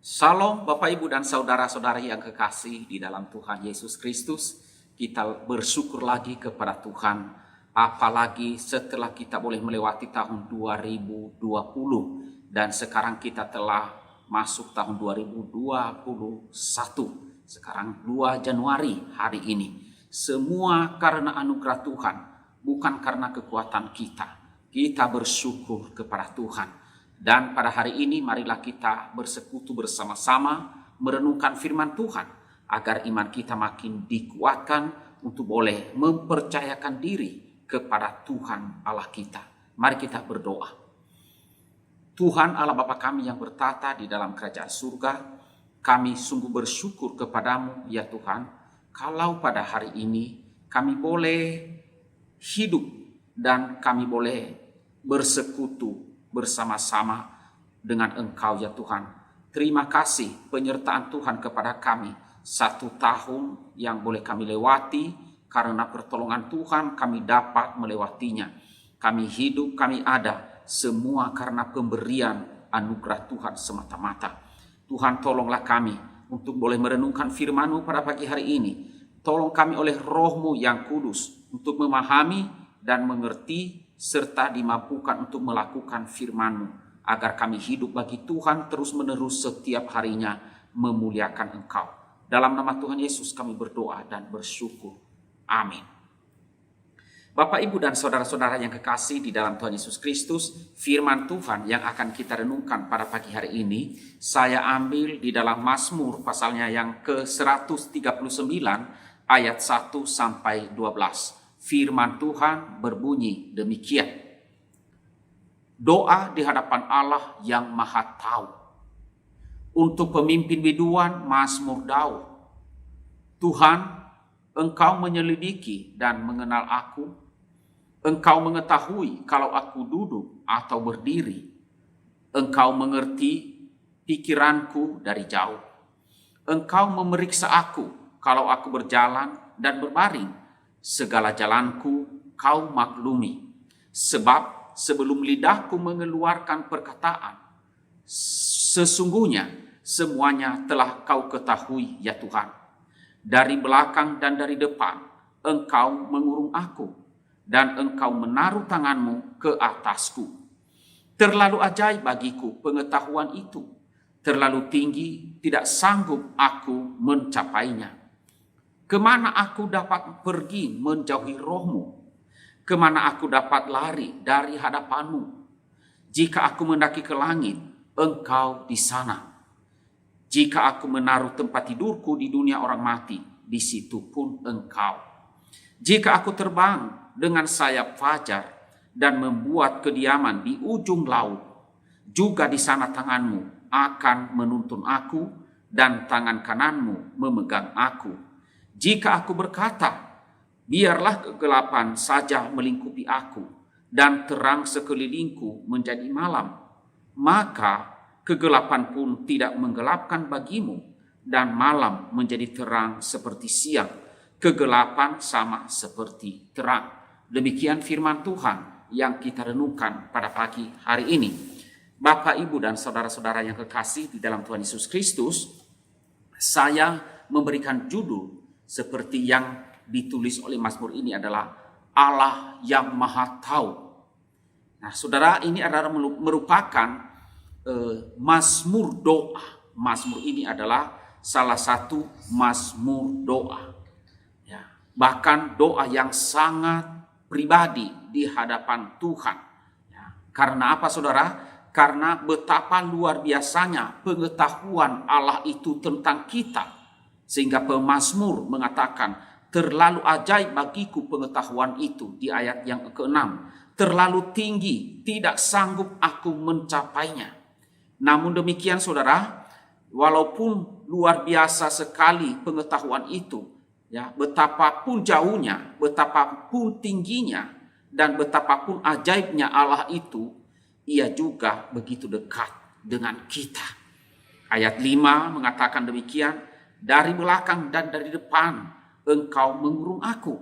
Salam Bapak Ibu dan saudara-saudari yang kekasih di dalam Tuhan Yesus Kristus. Kita bersyukur lagi kepada Tuhan, apalagi setelah kita boleh melewati tahun 2020 dan sekarang kita telah masuk tahun 2021. Sekarang 2 Januari hari ini. Semua karena anugerah Tuhan, bukan karena kekuatan kita. Kita bersyukur kepada Tuhan. Dan pada hari ini marilah kita bersekutu bersama-sama merenungkan firman Tuhan agar iman kita makin dikuatkan untuk boleh mempercayakan diri kepada Tuhan Allah kita. Mari kita berdoa. Tuhan Allah Bapa kami yang bertata di dalam kerajaan surga, kami sungguh bersyukur kepadamu ya Tuhan, kalau pada hari ini kami boleh hidup dan kami boleh bersekutu bersama-sama dengan Engkau ya Tuhan. Terima kasih penyertaan Tuhan kepada kami. 1 tahun yang boleh kami lewati, karena pertolongan Tuhan kami dapat melewatinya. Kami hidup, kami ada, semua karena pemberian anugerah Tuhan semata-mata. Tuhan tolonglah kami untuk boleh merenungkan firman-Mu pada pagi hari ini. Tolong kami oleh Roh-Mu yang kudus untuk memahami dan mengerti serta dimampukan untuk melakukan firman-Mu, agar kami hidup bagi Tuhan terus-menerus setiap harinya memuliakan Engkau. Dalam nama Tuhan Yesus kami berdoa dan bersyukur. Amin. Bapak, Ibu, dan saudara-saudara yang kekasih di dalam Tuhan Yesus Kristus, firman Tuhan yang akan kita renungkan pada pagi hari ini, saya ambil di dalam Mazmur pasalnya yang ke-139 ayat 1 sampai 12. Firman Tuhan berbunyi demikian. Doa di hadapan Allah yang Maha Tahu. Untuk pemimpin biduan Mazmur Daud. Tuhan, Engkau menyelidiki dan mengenal aku. Engkau mengetahui kalau aku duduk atau berdiri. Engkau mengerti pikiranku dari jauh. Engkau memeriksa aku kalau aku berjalan dan berbaring. Segala jalanku kau maklumi, sebab sebelum lidahku mengeluarkan perkataan, sesungguhnya semuanya telah kau ketahui ya Tuhan. Dari belakang dan dari depan engkau mengurung aku, dan engkau menaruh tanganmu ke atasku. Terlalu ajaib bagiku pengetahuan itu, terlalu tinggi tidak sanggup aku mencapainya. Kemana aku dapat pergi menjauhi Roh-Mu? Kemana aku dapat lari dari hadapan-Mu? Jika aku mendaki ke langit, Engkau di sana. Jika aku menaruh tempat tidurku di dunia orang mati, di situ pun Engkau. Jika aku terbang dengan sayap fajar dan membuat kediaman di ujung laut, juga di sana tangan-Mu akan menuntun aku dan tangan kanan-Mu memegang aku. Jika aku berkata, biarlah kegelapan saja melingkupi aku dan terang sekelilingku menjadi malam, maka kegelapan pun tidak menggelapkan bagimu dan malam menjadi terang seperti siang, kegelapan sama seperti terang. Demikian firman Tuhan yang kita renungkan pada pagi hari ini. Bapak, Ibu, dan saudara-saudara yang kekasih di dalam Tuhan Yesus Kristus, saya memberikan judul seperti yang ditulis oleh Mazmur ini adalah Allah yang Maha Tahu. Nah, saudara, ini adalah merupakan Mazmur doa. Mazmur ini adalah salah satu Mazmur doa. Ya, bahkan doa yang sangat pribadi di hadapan Tuhan. Ya, karena apa, saudara? Karena betapa luar biasanya pengetahuan Allah itu tentang kita. Sehingga pemazmur mengatakan, terlalu ajaib bagiku pengetahuan itu di ayat yang ke-6. Terlalu tinggi, tidak sanggup aku mencapainya. Namun demikian saudara, walaupun luar biasa sekali pengetahuan itu, ya, betapapun jauhnya, betapapun tingginya, dan betapapun ajaibnya Allah itu, ia juga begitu dekat dengan kita. Ayat 5 mengatakan demikian, dari belakang dan dari depan engkau mengurung aku.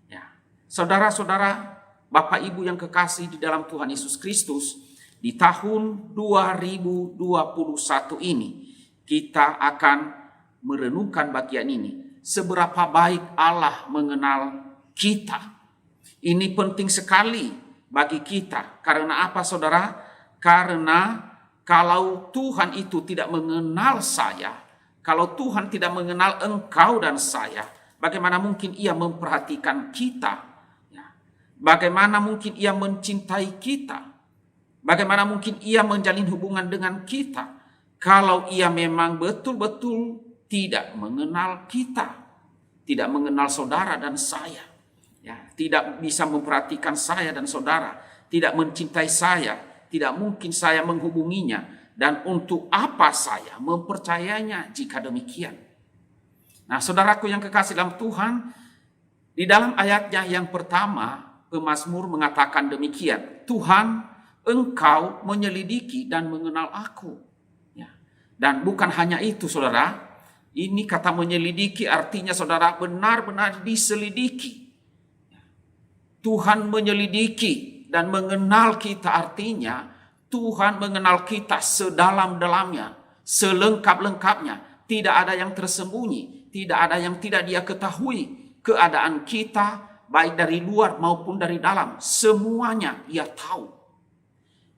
Ya, saudara-saudara, Bapak Ibu yang kekasih di dalam Tuhan Yesus Kristus, di tahun 2021 ini kita akan merenungkan bagian ini. Seberapa baik Allah mengenal kita. Ini penting sekali bagi kita. Karena apa, saudara? Karena kalau Tuhan itu tidak mengenal saya, kalau Tuhan tidak mengenal engkau dan saya, bagaimana mungkin Ia memperhatikan kita? Bagaimana mungkin Ia mencintai kita? Bagaimana mungkin Ia menjalin hubungan dengan kita kalau Ia memang betul-betul tidak mengenal kita, tidak mengenal saudara dan saya, tidak bisa memperhatikan saya dan saudara, tidak mencintai saya, tidak mungkin saya menghubunginya, dan untuk apa saya mempercayainya jika demikian? Nah, saudaraku yang kekasih dalam Tuhan, di dalam ayatnya yang pertama, pemazmur mengatakan demikian, Tuhan, Engkau menyelidiki dan mengenal aku. Dan bukan hanya itu, saudara. Ini kata menyelidiki artinya, saudara, benar-benar diselidiki. Tuhan menyelidiki dan mengenal kita artinya Tuhan mengenal kita sedalam-dalamnya, selengkap-lengkapnya. Tidak ada yang tersembunyi, tidak ada yang tidak Dia ketahui. Keadaan kita baik dari luar maupun dari dalam, semuanya Ia tahu.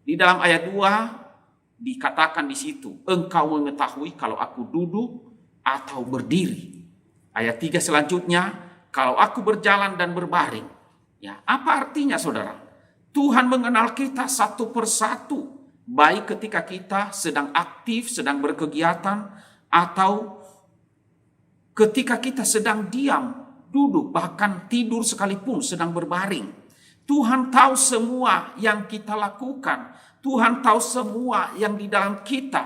Di dalam ayat 2 dikatakan di situ, Engkau mengetahui kalau aku duduk atau berdiri. Ayat 3 selanjutnya, kalau aku berjalan dan berbaring. Apa artinya, saudara? Tuhan mengenal kita satu persatu, baik ketika kita sedang aktif, sedang berkegiatan, atau ketika kita sedang diam, duduk, bahkan tidur sekalipun, sedang berbaring. Tuhan tahu semua yang kita lakukan. Tuhan tahu semua yang di dalam kita,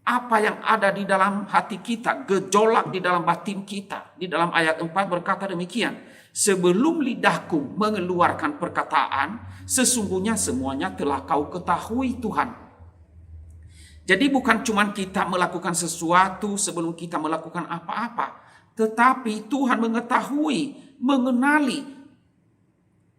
apa yang ada di dalam hati kita, gejolak di dalam batin kita. Di dalam ayat 4 berkata demikian, sebelum lidahku mengeluarkan perkataan, sesungguhnya semuanya telah Kau ketahui, Tuhan. Jadi bukan cuma kita melakukan sesuatu sebelum kita melakukan apa-apa, tetapi Tuhan mengetahui,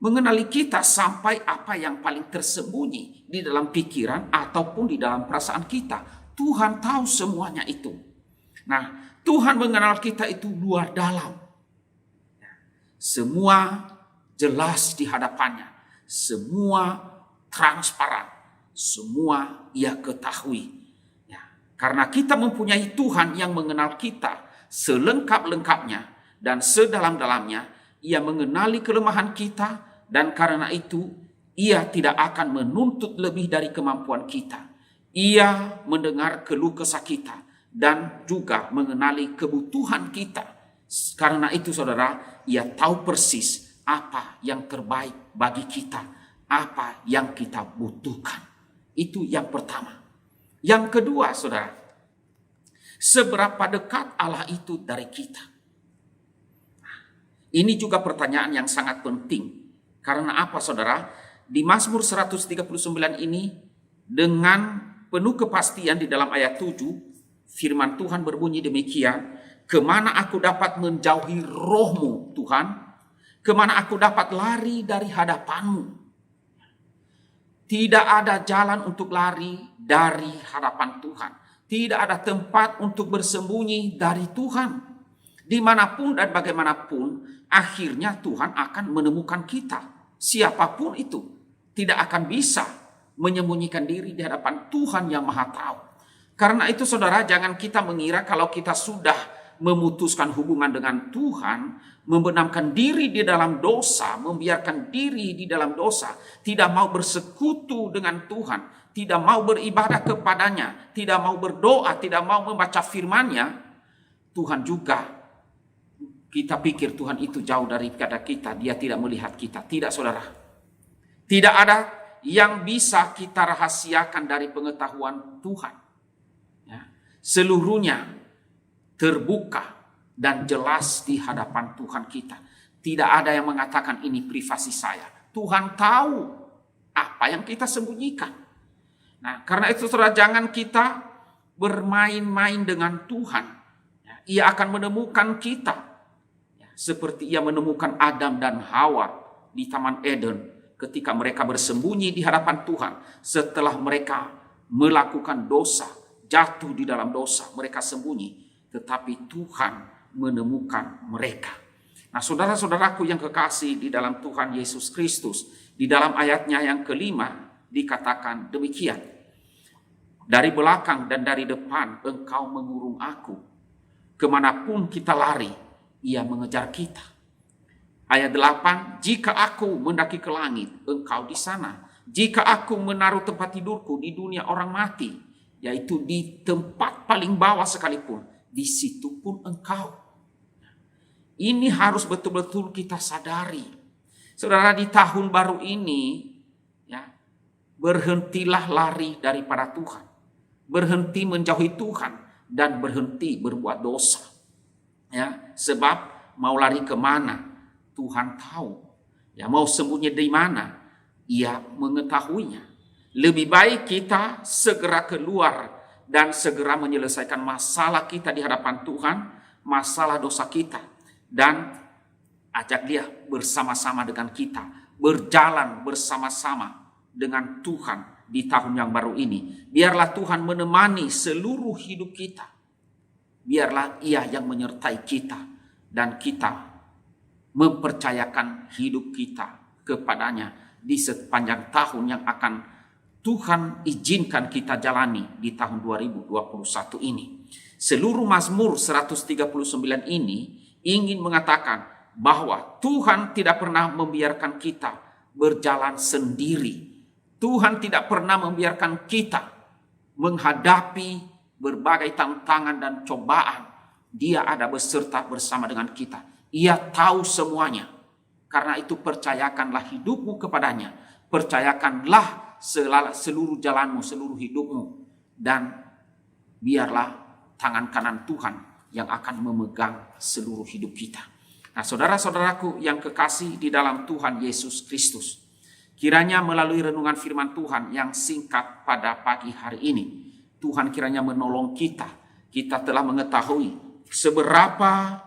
mengenali kita sampai apa yang paling tersembunyi di dalam pikiran ataupun di dalam perasaan kita. Tuhan tahu semuanya itu. Nah, Tuhan mengenal kita itu luar dalam. Semua jelas di hadapannya. Semua transparan. Semua Ia ketahui. Karena kita mempunyai Tuhan yang mengenal kita selengkap-lengkapnya dan sedalam-dalamnya. Ia mengenali kelemahan kita, dan karena itu Ia tidak akan menuntut lebih dari kemampuan kita. Ia mendengar keluh kesah kita dan juga mengenali kebutuhan kita. Karena itu, saudara, Ia tahu persis apa yang terbaik bagi kita, apa yang kita butuhkan. Itu yang pertama. Yang kedua, saudara, seberapa dekat Allah itu dari kita? Ini juga pertanyaan yang sangat penting. Karena apa, saudara? Di Mazmur 139 ini, dengan penuh kepastian di dalam ayat 7, firman Tuhan berbunyi demikian, kemana aku dapat menjauhi roh-Mu, Tuhan? Kemana aku dapat lari dari hadapan-Mu? Tidak ada jalan untuk lari dari hadapan Tuhan. Tidak ada tempat untuk bersembunyi dari Tuhan. Dimanapun dan bagaimanapun, akhirnya Tuhan akan menemukan kita. Siapapun itu tidak akan bisa menyembunyikan diri di hadapan Tuhan yang Maha Tahu. Karena itu, saudara, jangan kita mengira kalau kita sudah memutuskan hubungan dengan Tuhan, membenamkan diri di dalam dosa, membiarkan diri di dalam dosa, tidak mau bersekutu dengan Tuhan, tidak mau beribadah kepadanya, tidak mau berdoa, tidak mau membaca firman-Nya, Tuhan juga, kita pikir Tuhan itu jauh daripada kita, Dia tidak melihat kita. Tidak, saudara. Tidak ada yang bisa kita rahasiakan dari pengetahuan Tuhan. Seluruhnya terbuka dan jelas di hadapan Tuhan kita. Tidak ada yang mengatakan ini privasi saya. Tuhan tahu apa yang kita sembunyikan. Nah, karena itu, saudara, jangan kita bermain-main dengan Tuhan. Ia akan menemukan kita. Seperti Ia menemukan Adam dan Hawa di Taman Eden ketika mereka bersembunyi di hadapan Tuhan setelah mereka melakukan dosa, jatuh di dalam dosa, mereka sembunyi, tetapi Tuhan menemukan mereka. Nah, saudara-saudaraku yang kekasih di dalam Tuhan Yesus Kristus, di dalam ayatnya yang kelima dikatakan demikian. Dari belakang dan dari depan engkau mengurung aku. Kemanapun kita lari, ia mengejar kita. Ayat 8, jika aku mendaki ke langit, engkau di sana. Jika aku menaruh tempat tidurku di dunia orang mati, yaitu di tempat paling bawah sekalipun, di situ pun engkau. Ini harus betul-betul kita sadari. Saudara, di tahun baru ini, ya, berhentilah lari daripada Tuhan. Berhenti menjauhi Tuhan dan berhenti berbuat dosa. Ya, sebab mau lari kemana? Tuhan tahu. Ya, mau sembunyi di mana? Ia mengetahuinya. Lebih baik kita segera keluar dan segera menyelesaikan masalah kita di hadapan Tuhan, masalah dosa kita, dan ajak dia bersama-sama dengan kita, berjalan bersama-sama dengan Tuhan di tahun yang baru ini. Biarlah Tuhan menemani seluruh hidup kita. Biarlah Ia yang menyertai kita dan kita mempercayakan hidup kita kepadanya di sepanjang tahun yang akan Tuhan izinkan kita jalani di tahun 2021 ini. Seluruh Mazmur 139 ini ingin mengatakan bahwa Tuhan tidak pernah membiarkan kita berjalan sendiri. Tuhan tidak pernah membiarkan kita menghadapi berbagai tantangan dan cobaan. Dia ada beserta bersama dengan kita. Ia tahu semuanya. Karena itu percayakanlah hidupmu kepadanya. Percayakanlah seluruh jalanmu, seluruh hidupmu. Dan biarlah tangan kanan Tuhan yang akan memegang seluruh hidup kita. Nah, saudara-saudaraku yang kekasih di dalam Tuhan Yesus Kristus, kiranya melalui renungan firman Tuhan yang singkat pada pagi hari ini, Tuhan kiranya menolong kita. Kita telah mengetahui seberapa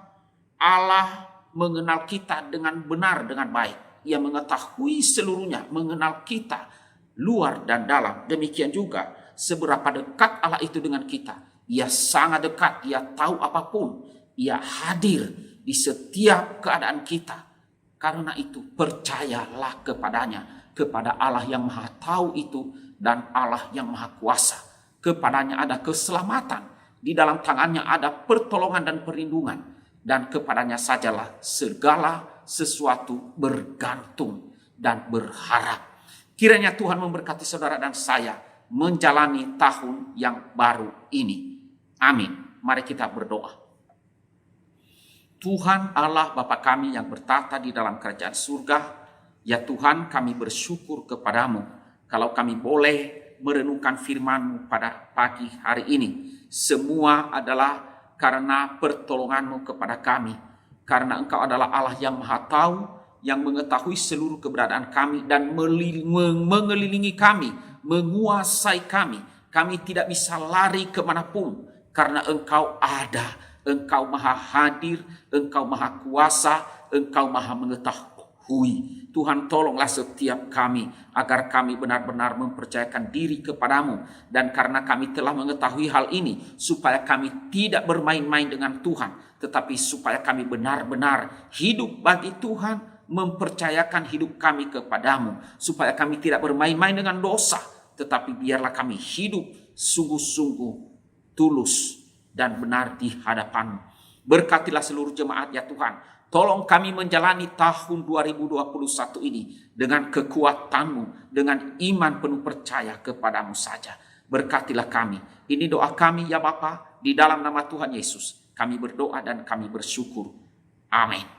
Allah mengenal kita dengan benar, dengan baik. Ia mengetahui seluruhnya, mengenal kita luar dan dalam. Demikian juga seberapa dekat Allah itu dengan kita. Ia sangat dekat, ia tahu apapun. Ia hadir di setiap keadaan kita. Karena itu percayalah kepadanya, kepada Allah yang maha tahu itu dan Allah yang maha kuasa. Kepadanya ada keselamatan, di dalam tangannya ada pertolongan dan perlindungan. Dan kepadanya sajalah segala sesuatu bergantung dan berharap. Kiranya Tuhan memberkati saudara dan saya menjalani tahun yang baru ini. Amin. Mari kita berdoa. Tuhan Allah Bapa kami yang bertata di dalam kerajaan surga, ya Tuhan, kami bersyukur kepadamu kalau kami boleh merenungkan firman-Mu pada pagi hari ini. Semua adalah karena pertolongan-Mu kepada kami. Karena Engkau adalah Allah yang maha tahu, yang mengetahui seluruh keberadaan kami dan mengelilingi kami, menguasai kami. Kami tidak bisa lari kemanapun karena Engkau ada. Engkau maha hadir, Engkau maha kuasa, Engkau maha mengetahui. Tuhan, tolonglah setiap kami agar kami benar-benar mempercayakan diri kepadamu. Dan karena kami telah mengetahui hal ini, supaya kami tidak bermain-main dengan Tuhan, tetapi supaya kami benar-benar hidup bagi Tuhan, mempercayakan hidup kami kepadamu, supaya kami tidak bermain-main dengan dosa, tetapi biarlah kami hidup sungguh-sungguh tulus dan benar di hadapan-Mu. Berkatilah seluruh jemaat ya Tuhan. Tolong kami menjalani tahun 2021 ini dengan kekuatan-Mu, dengan iman penuh percaya kepadamu saja. Berkatilah kami. Ini doa kami ya Bapa, di dalam nama Tuhan Yesus. Kami berdoa dan kami bersyukur. Amin.